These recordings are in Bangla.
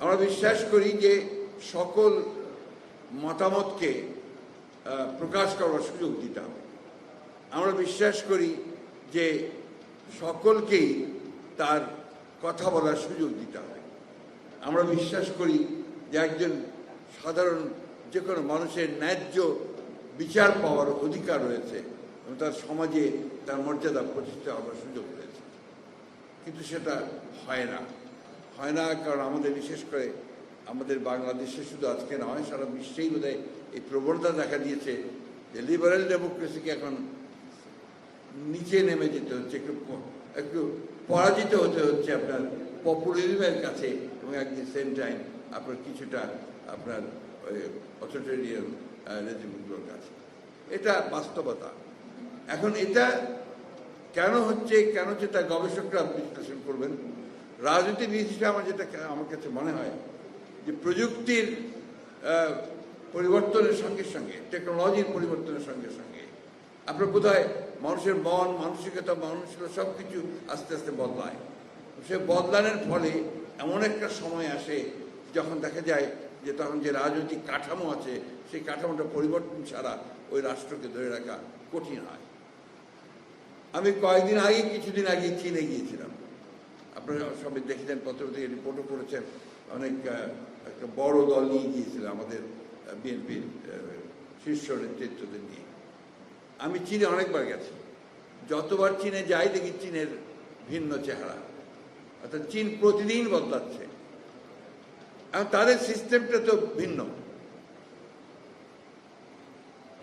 আমরা বিশ্বাস করি যে সকল মতামতকে প্রকাশ করার সুযোগ দিতে হবে। আমরা বিশ্বাস করি যে সকলকেই তার কথা বলার সুযোগ দিতে হবে। আমরা বিশ্বাস করি যে একজন সাধারণ যে কোনো মানুষের ন্যায্য বিচার পাওয়ার অধিকার রয়েছে এবং তার সমাজে তার মর্যাদা প্রতিষ্ঠা হওয়ার সুযোগ রয়েছে, কিন্তু সেটা হয় না। কারণ আমাদের বিশেষ করে আমাদের বাংলাদেশে শুধু আজকে নয়, সারা বিশ্বেই বোধহয় এই প্রবণতা দেখা দিয়েছে যে লিবারেল ডেমোক্রেসিকে এখন নিচে নেমে যেতে হচ্ছে, একটু পরাজিত হতে হচ্ছে আপনার পপুলারিজমের কাছে এবং অ্যাট দি সেম টাইম আপনার কিছুটা আপনার অথরিটেরিয়ান রেজিমগুলোর কাছে। এটা বাস্তবতা। এখন এটা কেন হচ্ছে তা গবেষকরা বিশ্লেষণ করবেন। রাজনীতিবিদ হিসেবে আমার কাছে মনে হয় যে প্রযুক্তির পরিবর্তনের সঙ্গে সঙ্গে, টেকনোলজির পরিবর্তনের সঙ্গে সঙ্গে আপনার বোধহয় মানুষের মন মানসিকতা সব কিছু আস্তে আস্তে বদলায়। সে বদলানোর ফলে এমন একটা সময় আসে যখন দেখা যায় যে তখন যে রাজনৈতিক কাঠামো আছে সেই কাঠামোটা পরিবর্তন ছাড়া ওই রাষ্ট্রকে ধরে রাখা কঠিন হয়। আমি কিছুদিন আগে চীনে গিয়েছিলাম। আপনারা সবাই দেখেছেন, পত্রপত্রিকা রিপোর্টও করেছেন। অনেক একটা বড় দল নিয়ে গিয়েছিলাম আমাদের বিএনপির শীর্ষ নেতৃত্বদের নিয়ে। আমি চীনে অনেকবার গেছি। যতবার চীনে যাই দেখি চীনের ভিন্ন চেহারা, অর্থাৎ চীন প্রতিদিন বদলাচ্ছে। এবং তাদের সিস্টেমটা তো ভিন্ন,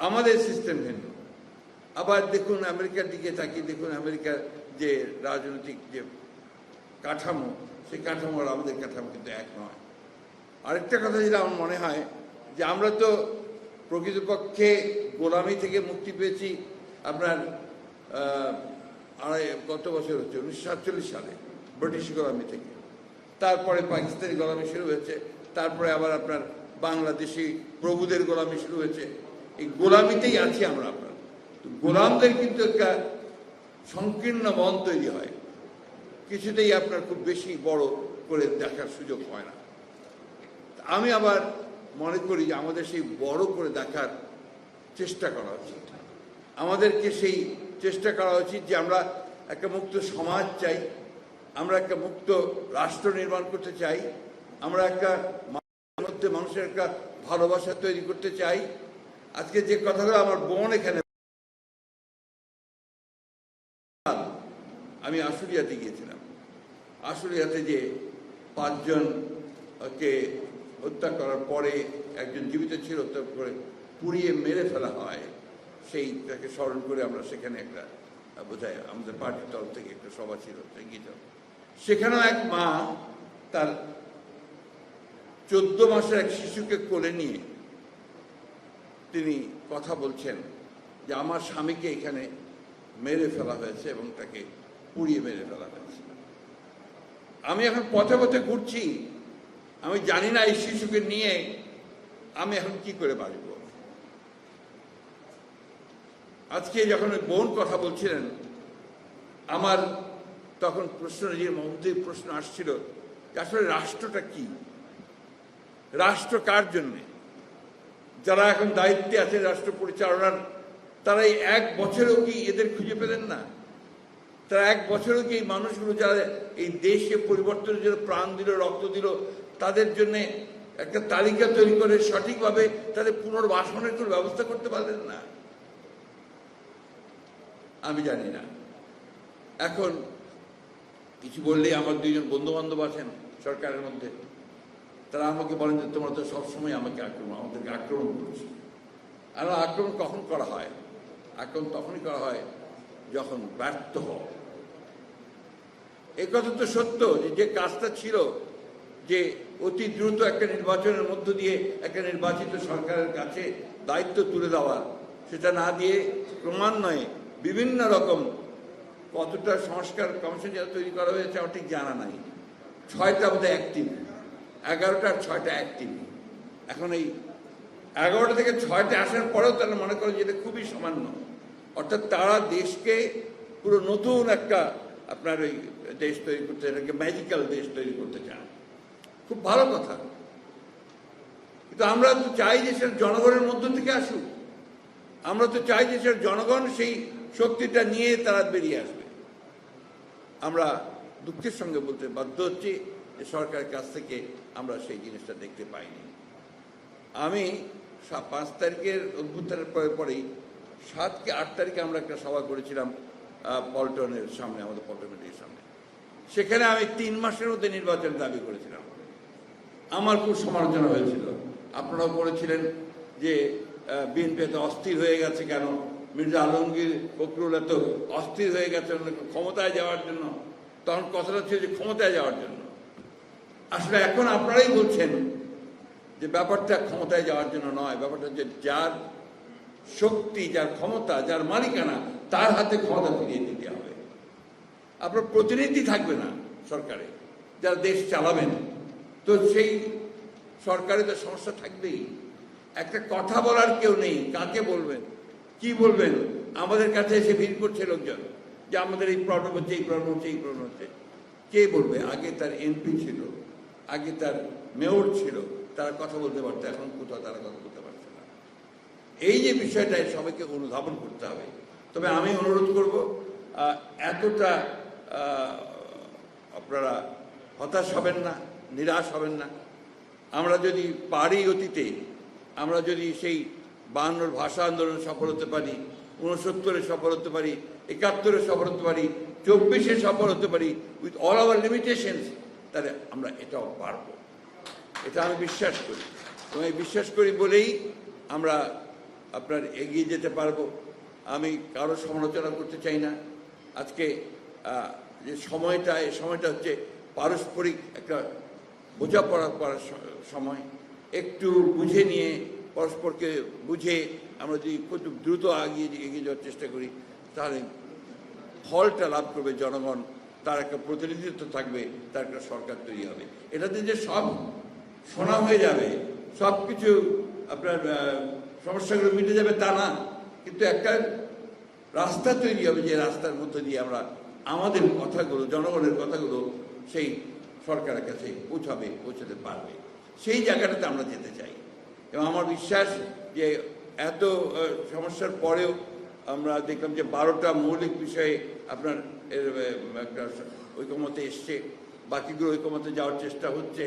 আমাদের সিস্টেম ভিন্ন। আবার দেখুন আমেরিকার দিকে তাকিয়ে দেখুন, আমেরিকার যে রাজনৈতিক যে কাঠামো, সেই কাঠামো আর আমাদের কাঠামো কিন্তু এক নয়। আরেকটা কথা যেটা আমার মনে হয় যে আমরা তো প্রকৃতপক্ষে গোলামি থেকে মুক্তি পেয়েছি আপনার গত বছর হচ্ছে 1947 সালে ব্রিটিশ গোলামি থেকে। তারপরে পাকিস্তানি গোলামি শুরু হয়েছে, তারপরে আবার আপনার বাংলাদেশি প্রভুদের গোলামি শুরু হয়েছে। এই গোলামিতেই আছি আমরা। আপনার গোলামদের কিন্তু একটা সংকীর্ণ মন তৈরি হয়, কিছুতেই আপনার খুব বেশি বড় করে দেখার সুযোগ হয় না। আমি আবার মনে করি যে আমাদের সেই বড় করে দেখার চেষ্টা করা উচিত। আমাদেরকে সেই চেষ্টা করা উচিত যে আমরা একটা মুক্ত সমাজ চাই, আমরা একটা মুক্ত রাষ্ট্র নির্মাণ করতে চাই, আমরা একটা মানুষের একটা ভালোবাসা তৈরি করতে চাই। আজকে যে কথাগুলো আমার বোন এখানে, আমি আশুলিয়াতে গিয়েছিলাম। আশুলিয়াতে যে 5 জনকে হত্যা করার পরে একজন জীবিত ছিল, হত্যা করে পুড়িয়ে মেরে ফেলা হয়, সেইটাকে স্মরণ করে আমরা সেখানে একটা বোধহয় আমাদের পার্টির তরফ থেকে একটা সভা ছিল, গিয়েছিলাম। সেখানেও এক মা তার 14 মাসের এক শিশুকে কোলে নিয়ে তিনি কথা বলছেন যে আমার স্বামীকে এখানে মেরে ফেলা হয়েছে এবং তাকে পুড়িয়ে মেরে ফেলা হয়েছে। আমি এখন পথে পথে ঘুরছি, আমি জানি না এই শিশুকে নিয়ে আমি এখন কি করে বাঁচব। আজকে যখন বোন কথা বলছিলেন, আমার তখন নিজের মধ্যে প্রশ্ন আসছিল যে আসলে রাষ্ট্রটা কি, রাষ্ট্র কার জন্যে? যারা এখন দায়িত্বে আছে রাষ্ট্র পরিচালনার, তারা এই 1 বছরেও কি এদের খুঁজে পেলেন না? তারা 1 বছরেও কি এই মানুষগুলো যারা এই দেশকে পরিবর্তনের জন্য প্রাণ দিল, রক্ত দিল, তাদের জন্যে একটা তালিকা তৈরি করে সঠিকভাবে তাদের পুনর্বাসনের কোনো ব্যবস্থা করতে পারলেন না? আমি জানি না। এখন কিছু বললেই আমার 2 জন বন্ধু বান্ধব আছেন সরকারের মধ্যে, তারা আমাকে বলেন যে তোমরা তো সবসময় আমাদেরকে আক্রমণ করছো। আর আক্রমণ কখন করা হয়? আক্রমণ তখনই করা হয় যখন ব্যর্থ হয়। এই কথা তো সত্য যে কাজটা ছিল যে অতি দ্রুত একটা নির্বাচনের মধ্য দিয়ে একটা নির্বাচিত সরকারের কাছে দায়িত্ব তুলে দেওয়া, সেটা না দিয়ে ক্রমান্বয়ে বিভিন্ন রকম কতটা সংস্কার কমিশন যারা তৈরি করা হয়েছে আমার ঠিক জানা নাই। 6টা বোধহয় অ্যাক্টিভ, 11টা আর 6টা অ্যাক্টিভ। এখন এই 11টা থেকে 6টা আসার পরেও তারা মনে করে যে এটা খুবই সামান্য। অর্থাৎ তারা দেশকে পুরো নতুন একটা আপনার ওই দেশ তৈরি করতে, এটাকে ম্যাজিক্যাল দেশ তৈরি করতে চান। খুব ভালো কথা, কিন্তু আমরা তো চাই যে সেটা জনগণের মধ্য থেকে আসুক। আমরা তো চাই যে সেটা জনগণ সেই শক্তিটা নিয়ে তারা বেরিয়ে আসবে। আমরা দুঃখের সঙ্গে বলতে বাধ্য হচ্ছি যে সরকারের কাছ থেকে আমরা সেই জিনিসটা দেখতে পাইনি। আমি 5 তারিখের অভ্যুত্থানের পরেই 7 কি 8 তারিখে আমরা একটা সভা করেছিলাম পল্টনের সামনে, আমাদের পল্টন মিটিংয়ের সামনে। সেখানে আমি 3 মাসের মধ্যে নির্বাচন দাবি করেছিলাম। আমার খুব সমালোচনা হয়েছিল, আপনারাও বলেছিলেন যে বিএনপি এত অস্থির হয়ে গেছে কেন, মির্জা আলমগীর ফখরুল এত অস্থির হয়ে গেছে ক্ষমতায় যাওয়ার জন্য। তখন কথাটা ছিল যে ক্ষমতায় যাওয়ার জন্য। আসলে এখন আপনারাই বলছেন যে ব্যাপারটা ক্ষমতায় যাওয়ার জন্য নয়, ব্যাপারটা হচ্ছে যার শক্তি, যার ক্ষমতা, যার মালিকানা, তার হাতে ক্ষমতা ফিরিয়ে দিতে হবে। আপনার প্রতিনিধি থাকবে না সরকারে, যারা দেশ চালাবেন, তো সেই সরকারে তো সমস্যা থাকবেই। একটা কথা বলার কেউ নেই, কাকে বলবেন, কি বলবেন? আমাদের কাছে এসে ভিড় করছে লোকজন যে আমাদের এই প্রবলেম হচ্ছে, এই প্রবলেম হচ্ছে, এই প্রবলেম হচ্ছে। কে বলবে? আগে তার এমপি ছিল, আগে তার মেয়র ছিল, তারা কথা বলতে পারতো, এখন কোথাও তারা কথা বলতে পারছে না। এই যে বিষয়টা সবাইকে অনুধাবন করতে হবে। তবে আমি অনুরোধ করব, এতটা আপনারা হতাশ হবেন না, নিরাশ হবেন না। আমরা যদি পারি অতীতে, আমরা যদি সেই 52 ভাষা আন্দোলনে সফল হতে পারি, 69-এ সফল হতে পারি, 71-এ সফল হতে পারি, 24-এ সফল হতে পারি, উইথ অল আওয়ার লিমিটেশনস, তাহলে আমরা এটাও পারবো। এটা আমি বিশ্বাস করি, এবং এই বিশ্বাস করি বলেই আমরা আপনার এগিয়ে যেতে পারবো। আমি কারো সমালোচনা করতে চাই না। আজকে যে সময়টা, এই সময়টা হচ্ছে পারস্পরিক একটা বোঝাপড়া করার সময়। একটু বুঝে নিয়ে, পরস্পরকে বুঝে আমরা যদি খুব দ্রুত এগিয়ে যাওয়ার চেষ্টা করি, তাহলে ফলটা লাভ করবে জনগণ, তার একটা প্রতিনিধিত্ব থাকবে, তার একটা সরকার তৈরি হবে। এটাতে যে সব শোনা হয়ে যাবে, সব কিছু আপনার সমস্যাগুলো মিটে যাবে তা না, কিন্তু একটা রাস্তা তৈরি হবে, যে রাস্তার মধ্যে দিয়ে আমরা আমাদের কথাগুলো, জনগণের কথাগুলো সেই সরকারের কাছে পৌঁছাতে পারবে। সেই জায়গাটাতে আমরা যেতে চাই। এবং আমার বিশ্বাস যে এত সমস্যার পরেও আমরা দেখলাম যে 12টা মৌলিক বিষয়ে আপনার একটা ঐকমত্যে এসছে, বাকিগুলো ঐকমত্যে যাওয়ার চেষ্টা হচ্ছে।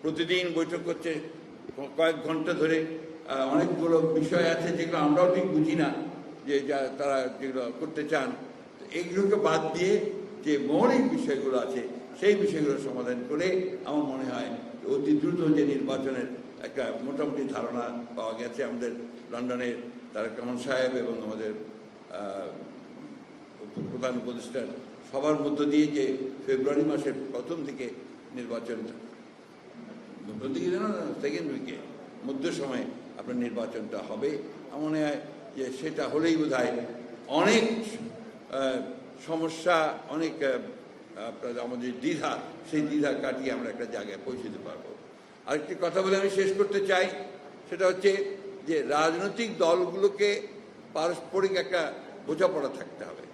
প্রতিদিন বৈঠক হচ্ছে কয়েক ঘন্টা ধরে। অনেকগুলো বিষয় আছে যেগুলো আমরাও ঠিক বুঝি না, যে তারা যেগুলো করতে চান। এইগুলোকে বাদ দিয়ে যে মৌলিক বিষয়গুলো আছে, সেই বিষয়গুলো সমাধান করে আমার মনে হয় অতি দ্রুত যে নির্বাচনের একটা মোটামুটি ধারণা পাওয়া গেছে। আমাদের লন্ডনের তারেক রহমান সাহেব এবং আমাদের প্রধান উপদেষ্টার সবার মধ্য দিয়ে যে ফেব্রুয়ারি মাসের প্রথম দিকে নির্বাচন, প্রথম দিকে যেন সেকেন্ড উইকে মধ্য সময়ে আপনার নির্বাচনটা হবে। আমার মনে হয় যে সেটা হলেই বোধহয় অনেক সমস্যা, অনেক আপনার আমাদের দ্বিধা, সেই দ্বিধা কাটিয়ে আমরা একটা জায়গায় পৌঁছতে পারবো। আরেকটি কথা বলে আমি শেষ করতে চাই, সেটা হচ্ছে যে রাজনৈতিক দলগুলোকে পারস্পরিক একটা বোঝাপড়া থাকতে হবে।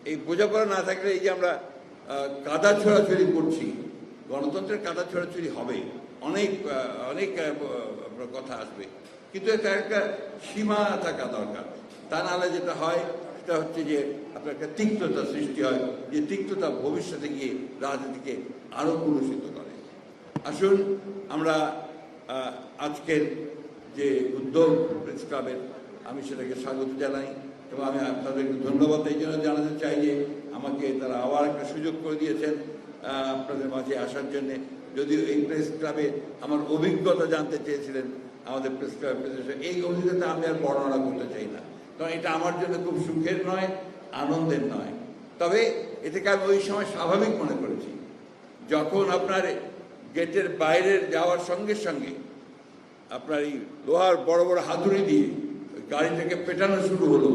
এই বোঝাপড়া না থাকলে এই যে আমরা কাদা ছোড়াছড়ি করছি, গণতন্ত্রের কাদা ছোড়াছড়ি হবে, অনেক অনেক কথা আসবে, কিন্তু তার একটা সীমা থাকা দরকার। তা নাহলে যেটা হয় সেটা হচ্ছে যে আপনার একটা তিক্ততা সৃষ্টি হয়, যে তিক্ততা ভবিষ্যতে গিয়ে রাজনীতিকে আরও কলুষিত করে। আসুন আমরা আজকের যে উদ্যোগ প্রেস ক্লাবের, আমি সেটাকে স্বাগত জানাই, এবং আমি আপনাদেরকে ধন্যবাদ এই জন্য জানাতে চাই যে আমাকে তারা আবার একটা সুযোগ করে দিয়েছেন আপনাদের মাঝে আসার জন্যে। যদিও এই প্রেস ক্লাবে আমার অভিজ্ঞতা জানতে চেয়েছিলেন আমাদের প্রেস ক্লাবের প্রেসিডেন্ট, এই অভিজ্ঞতা আমি আর বর্ণনা করতে চাই না, কারণ এটা আমার জন্য খুব সুখের নয়, আনন্দের নয়। তবে এটাকে আমি ওই সময় স্বাভাবিক মনে করেছি, যখন আপনার গেটের বাইরে যাওয়ার সঙ্গে সঙ্গে আপনার এই লোহার বড় বড় হাতুড়ি দিয়ে গাড়িটাকে পেটানো শুরু হলো।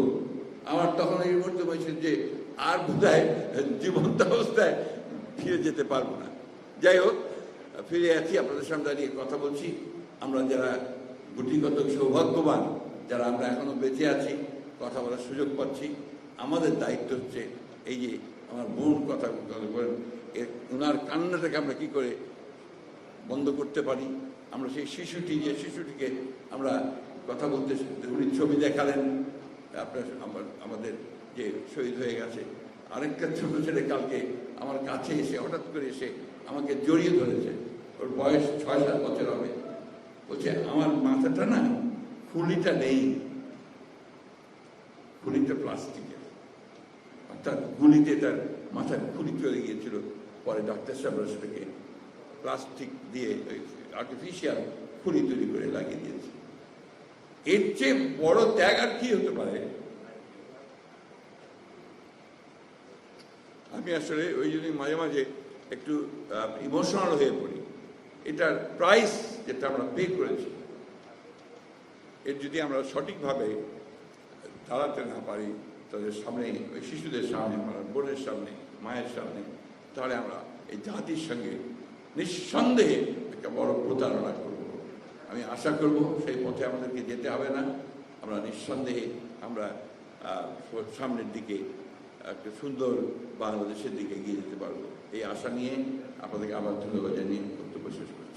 আমার তখন এই মুহূর্তে বলছেন যে আর বোধহয় জীবন্ত অবস্থায় ফিরে যেতে পারবো না। যাই হোক, ফিরে আছি, আপনাদের সামনে দাঁড়িয়ে কথা বলছি। আমরা যারা গুটিগত সৌভাগ্যবান, যারা আমরা এখনো বেঁচে আছি, কথা বলার সুযোগ পাচ্ছি, আমাদের দায়িত্ব হচ্ছে এই যে আমার বোন কথা বলেন, ওনার কান্নাটাকে আমরা কি করে বন্ধ করতে পারি। আমরা সেই শিশুটিকে আমরা কথা বলতে, উনি ছবি দেখালেন, আপনার আমাদের যে শহীদ হয়ে গেছে। আরেকটা ছোট ছেলে কালকে আমার কাছে এসে হঠাৎ করে এসে আমাকে জড়িয়ে ধরেছে, ওর বয়স 6-7 বছর হবে। বলছে আমার মাথাটা না, খুলিটা নেই, খুলিটা প্লাস্টিকের, অর্থাৎ গুলিতে তার মাথার খুলি চলে গিয়েছিল। পরে ডাক্তার সাহেবরা সেটাকে প্লাস্টিক দিয়ে আর্টিফিশিয়াল খুলি তৈরি করে লাগিয়ে দিয়েছে। এর চেয়ে বড় ত্যাগ আর কি হতে পারে? আমি আসলে ওই জন্যই মাঝে মাঝে একটু ইমোশনাল হয়ে পড়ি। এটার প্রাইস যেটা আমরা পে করেছি, এর যদি আমরা সঠিকভাবে দাঁড়াতে না পারি তাদের সামনে, ওই শিশুদের সামনে, আমার বোনের সামনে, মায়ের সামনে, তাহলে আমরা এই জাতির সঙ্গে নিঃসন্দেহে একটা বড় প্রতারণা করব। আমি আশা করব সেই পথে আমাদেরকে যেতে হবে না। আমরা নিঃসন্দেহে আমরা সামনের দিকে একটা সুন্দর বাংলাদেশের দিকে এগিয়ে যেতে পারবো। এই আশা নিয়ে আপনাদেরকে আবার ধন্যবাদ জানিয়ে বক্তব্য শেষ করছি।